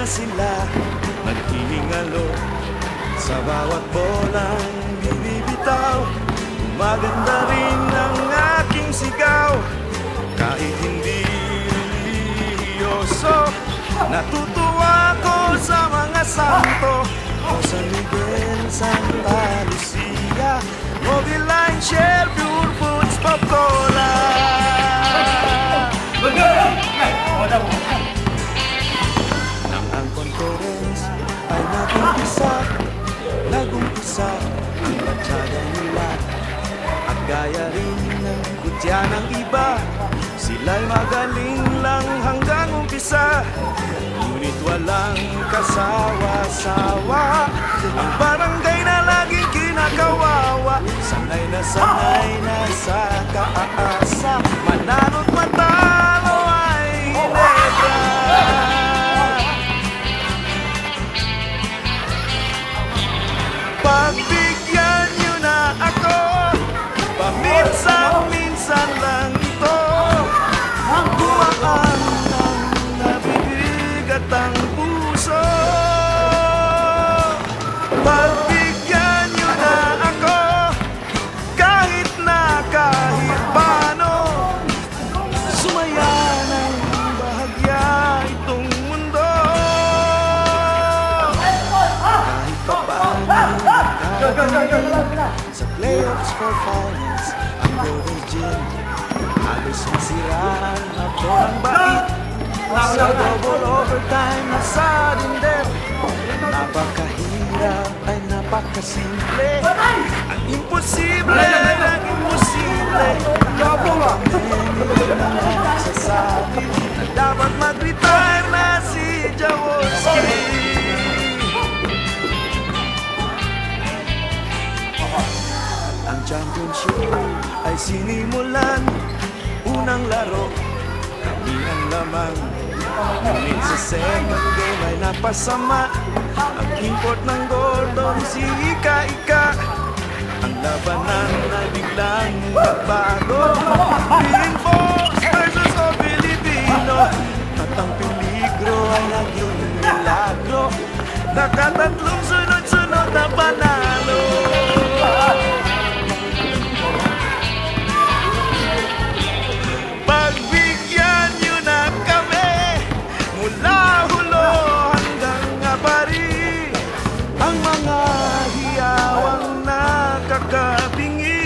sila naghihingalo sa bawat bolang binibitaw. Maganda rin ang aking sigaw kahit hindi religyoso. Natutuwa ko sa mga santo o San Miguel, Santa Lucia, Mobiline, Shell, Pure Foods, Pop-Cola. Nang ang conference ay nag-umpisa ang batsada nila. At gaya rin ng kutya ng iba, sila'y magaling lang hanggang umpisa. Ngunit walang kasawa-sawa ang barangay na laging kinakawawa. Sanay na sa kaasa, manalo't matalo ay Ginebra. Pagbigyan niyo na ako, paminsan-minsan lang ito. Bumaan ng nabibigat ang puso. Pagbigyan niyo na ako, kahit paano. Sumaya ng bahagya itong mundo. Kahit pa paano sa playoffs for finals, ang Golden Gin halos masiraan ako ng bait. Sa double overtime na sudden death, napakahirap ay napakasimple. Ang imposible naging posible. Kami na nagsasabi na dapat mag-retire na si Jaworski. Ang championship ay sinimulan, unang laro kami ang lamang. Ngunit sa second game ay napasama ang import ng Gordon, si Ika-Ika. Ang labanan ay biglang nagbago, reinforced versus o Filipino. At ang peligro ay naging milagro, nakatatlong sunod-sunod na panalo. Pagbigyan niyo na kami mula Hulo hanggang Abari, ang mga hiyawang nakakabingi.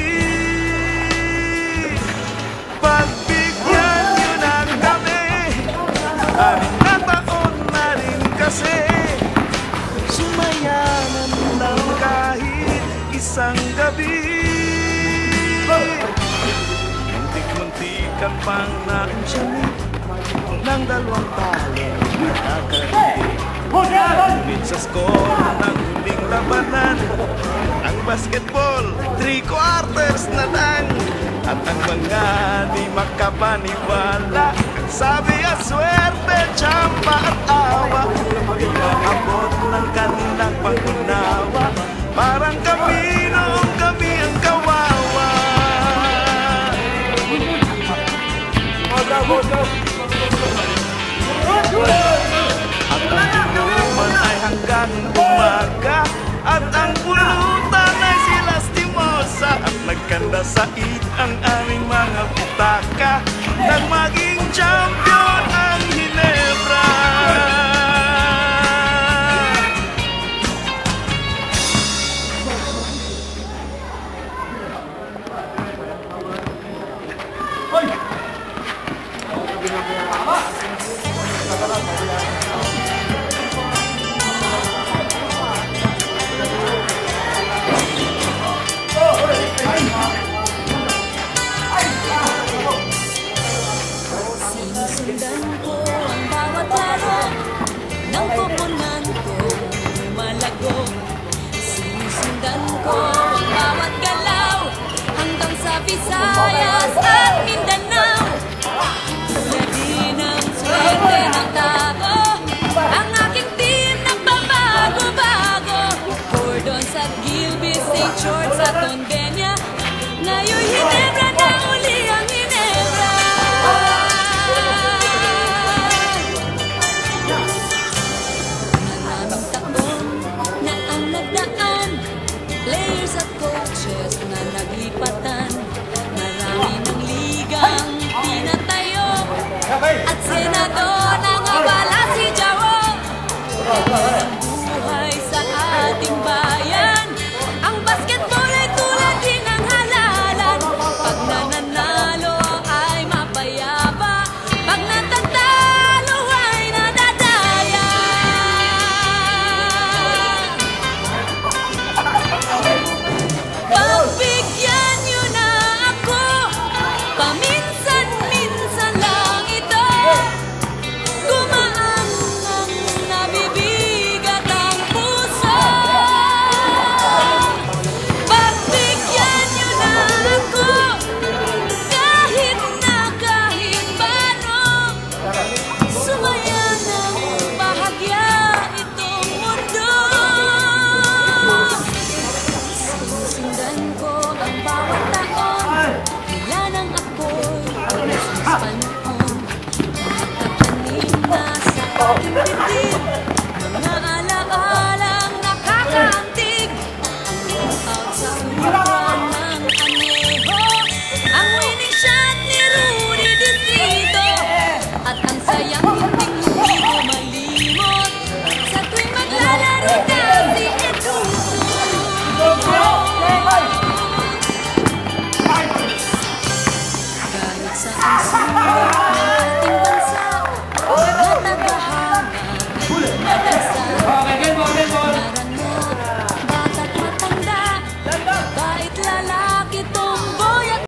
Pagbigyan niyo na kami, anim na taon na rin kasi. Sumayaman lang kahit isang gabi. Muntik-muntikan pang naunsyami ng dalawang talo nakakarinig. Ngunit sa score ng huling labanan, ang basketball 3 quarters na lang. At ang mga di makapaniwala, sabi ang swerte, tsampa at awa, di maabot ng kanilang pangunawa. Parang kami noong kami ang kawawa. At ang inuman ay hanggang umaga, at ang pulutan ay si Lastimosa. At nagkanda said ang aming mga butaka, nang maging champion ang Ginebra. Sinusundan ko ang bawat laro ng koponan ko malago. Sinusundan ko ang bawat galaw hanggang sa Visayas at Mindanao. Tulad din ang swerte ng tao, ang aking team nagbabago-bago. Cordons at Gilbis, St. George at Tondenya, ngayon Ginebra.